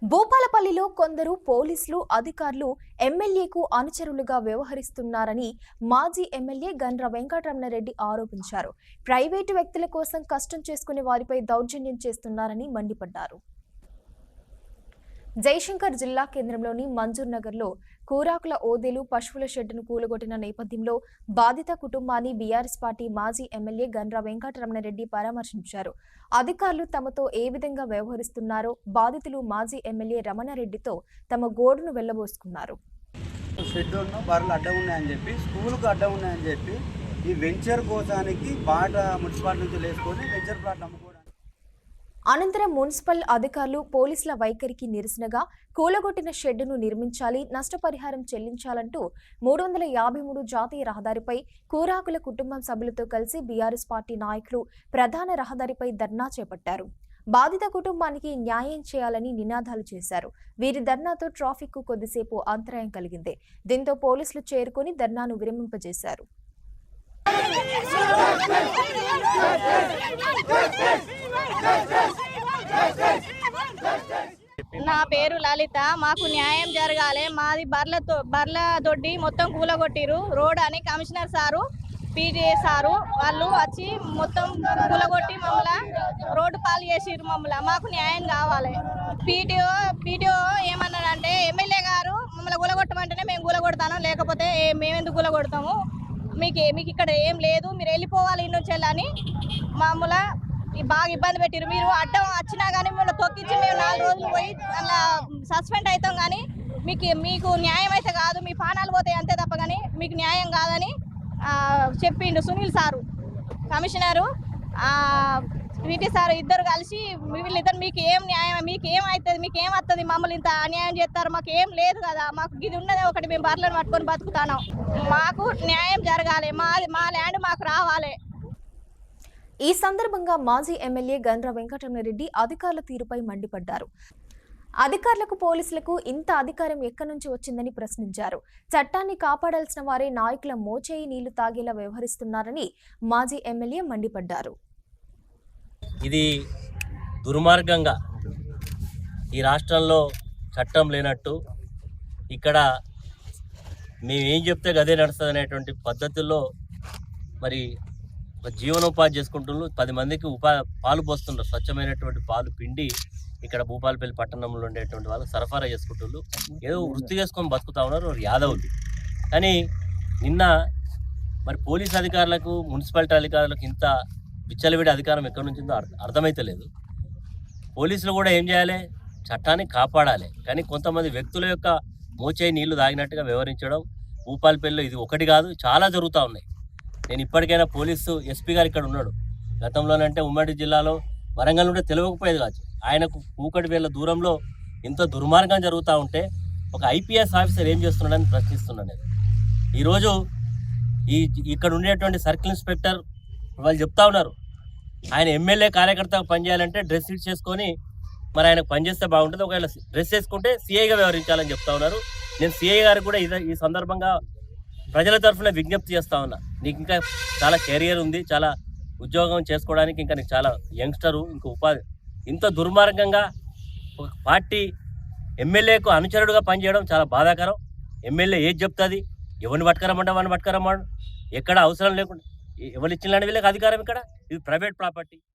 భూపాలపల్లిలో కొందరు పోలీసులు అధికారులు ఎమ్మెల్యేకు అనుచరులుగా వ్యవహరిస్తున్నారని మాజీ ఎమ్మెల్యే గండ్ర వెంకటరమణారెడ్డి ఆరోపించారు. ప్రైవేటు వ్యక్తుల కోసం కష్టం చేసుకునే వారిపై దౌర్జన్యం చేస్తున్నారని మండిపడ్డారు. జయశంకర్ జిల్లా కేంద్రంలోని మంజూర్ నగర్లో కూరాకుల ఓదెలు పశువుల షెడ్డును కూలగొట్టిన నేపథ్యంలో బాధిత కుటుంబాన్ని బీఆర్ఎస్ పార్టీ మాజీ ఎమ్మెల్యే గండ్ర వెంకటరమణారెడ్డి పరామర్శించారు. అధికారులు తమతో ఏ విధంగా వ్యవహరిస్తున్నారో బాధితులు మాజీ ఎమ్మెల్యే రమణారెడ్డితో తమ గోడును వెళ్లబోసుకున్నారు. షెడ్యూల్ను బర్రెలు అడ్డం ఉన్నాయని చెప్పి స్కూల్కు అడ్డం ఉన్నాయని చెప్పి ఈ వెంచర్ కోసానికి బాట మున్సిపాలిటీ నుంచి లేసుకొని వెంచర్ ప్లాట్ అమ్ముకోవడానికి అనంతరం మున్సిపల్ అధికారులు పోలీసుల వైఖరికి నిరసనగా కూలగొట్టిన షెడ్డును నిర్మించాలి, నష్టపరిహారం చెల్లించాలంటూ 353 జాతీయ రహదారిపై కూరాకుల కుటుంబం సభ్యులతో కలిసి బీఆర్ఎస్ పార్టీ నాయకులు ప్రధాన రహదారిపై ధర్నా చేపట్టారు. బాధిత కుటుంబానికి న్యాయం చేయాలని నినాదాలు చేశారు. వీరి ధర్నాతో ట్రాఫిక్ కు కొద్దిసేపు అంతరాయం కలిగింది. దీంతో పోలీసులు చేరుకుని ధర్నాను విరమింపజేశారు. నా పేరు లలిత. మాకు న్యాయం జరగాలి. మాది బర్ల దొడ్డి మొత్తం కూలగొట్టిరు. రోడ్ అని కమిషనర్ సారు, పీటీఏ సారు వాళ్ళు వచ్చి మొత్తం కూలగొట్టి మమ్మల్ని రోడ్డు పాలు చేసిరు. మాకు న్యాయం కావాలి. పీటీఓ ఏమన్నారంటే ఎమ్మెల్యే గారు మమ్మల్ని కూలగొట్టమంటేనే మేము కూలగొడతాను, లేకపోతే మేమెందుకు కూలగొడతాము, మీకు ఇక్కడ ఏం లేదు, మీరు వెళ్ళిపోవాలి ఇన్ని నుంచి అని మమ్మల్ని బాగా ఇబ్బంది పెట్టిరు. మీరు అడ్డం వచ్చినా కానీ మిమ్మల్ని తొక్కించి మేము 4 రోజులు పోయి అలా సస్పెండ్ అవుతాం, కానీ మీకు న్యాయం అయితే కాదు, మీ పానాలు పోతాయి అంతే తప్ప కానీ మీకు న్యాయం కాదని చెప్పిండు సునీల్ సారు, కమిషనరు, వీటి సారు ఇద్దరు కలిసి వీళ్ళిద్దరు మీకు ఏం న్యాయం, మీకు ఏమవుతుంది, మీకు ఏమవుతుంది, మమ్మల్ని ఇంత అన్యాయం చేస్తారు, మాకు ఏం లేదు కదా, మాకు ఇది ఉన్నదే ఒకటి, మేము బర్రెలను పట్టుకొని బతుకుతాను, మాకు న్యాయం జరగాలి, మా ల్యాండ్ మాకు రావాలి. ఈ సందర్భంగా మాజీ ఎమ్మెల్యే గండ్ర వెంకటరమణారెడ్డి అధికారుల తీరుపై మండిపడ్డారు. అధికారులకు పోలీసులకు ఇంత అధికారం ఎక్కడి నుంచి వచ్చిందని ప్రశ్నించారు. చట్టాన్ని కాపాడాల్సిన వారే నాయకుల మోచేయి నీళ్లు తాగేలా వ్యవహరిస్తున్నారని మాజీ ఎమ్మెల్యే మండిపడ్డారు. ఇది దుర్మార్గంగా ఈ రాష్ట్రంలో చట్టం లేనట్టు, ఇక్కడ మేమేం చెప్తే గదే నడుస్తుంది అనేటువంటి పద్ధతుల్లో మరి ఒక జీవనోపాధి చేసుకుంటున్నారు. 10 మందికి పాలు పోస్తున్నారు. స్వచ్ఛమైనటువంటి పాలు పిండి ఇక్కడ భూపాలపల్లి పట్టణంలో ఉండేటువంటి వాళ్ళకి సరఫరా చేసుకుంటున్నారు. ఏదో వృత్తి చేసుకొని బతుకుతా ఉన్నారు యాదవులు. కానీ నిన్న మరి పోలీస్ అధికారులకు, మున్సిపాలిటీ అధికారులకు ఇంత విచ్చలవిడి అధికారం ఎక్కడి నుంచి ఉందో అర్థమైతే లేదు. పోలీసులు కూడా ఏం చేయాలి, చట్టాన్ని కాపాడాలి. కానీ కొంతమంది వ్యక్తుల యొక్క మోచేయి నీళ్లు తాగినట్టుగా వ్యవహరించడం భూపాలపల్లిలో ఇది ఒకటి కాదు, చాలా జరుగుతూ ఉన్నాయి. నేను ఇప్పటికైనా పోలీసు ఎస్పీ గారు ఇక్కడ ఉన్నాడు. గతంలోనంటే ఉమ్మడి జిల్లాలో వరంగల్ నుండి తెలియకపోయేది కాదు. ఆయనకు కూకటి వేల దూరంలో ఎంతో దుర్మార్గం జరుగుతూ ఉంటే ఒక ఐపీఎస్ ఆఫీసర్ ఏం చేస్తున్నాడని ప్రశ్నిస్తున్నాను. ఈరోజు ఇక్కడ ఉండేటువంటి సర్కిల్ ఇన్స్పెక్టర్ వాళ్ళు చెప్తా ఉన్నారు, ఆయన ఎమ్మెల్యే కార్యకర్తగా పనిచేయాలంటే డ్రెస్ ఫిట్ చేసుకొని మరి ఆయనకు పనిచేస్తే బాగుంటుంది, ఒకవేళ డ్రెస్ వేసుకుంటే సిఐగా వ్యవహరించాలని చెప్తా ఉన్నారు. నేను సిఐ గారికి కూడా ఈ సందర్భంగా ప్రజల తరఫున విజ్ఞప్తి చేస్తా ఉన్నా, నీకు ఇంకా చాలా కెరియర్ ఉంది, చాలా ఉద్యోగం చేసుకోవడానికి ఇంకా నీకు చాలా యంగ్స్టరు, ఇంకా ఉపాధి. ఇంత దుర్మార్గంగా ఒక పార్టీ ఎమ్మెల్యేకు అనుచరుడుగా పనిచేయడం చాలా బాధాకరం. ఎమ్మెల్యే ఏది చెప్తుంది, ఎవరిని పట్టుకరమ్మంటే వాడిని పట్టుకరమ్మాడు, ఎక్కడ అవసరం లేకుండా ఎవరు ఇచ్చిన వీళ్ళకి అధికారం, ఇక్కడ ఇది ప్రైవేట్ ప్రాపర్టీ.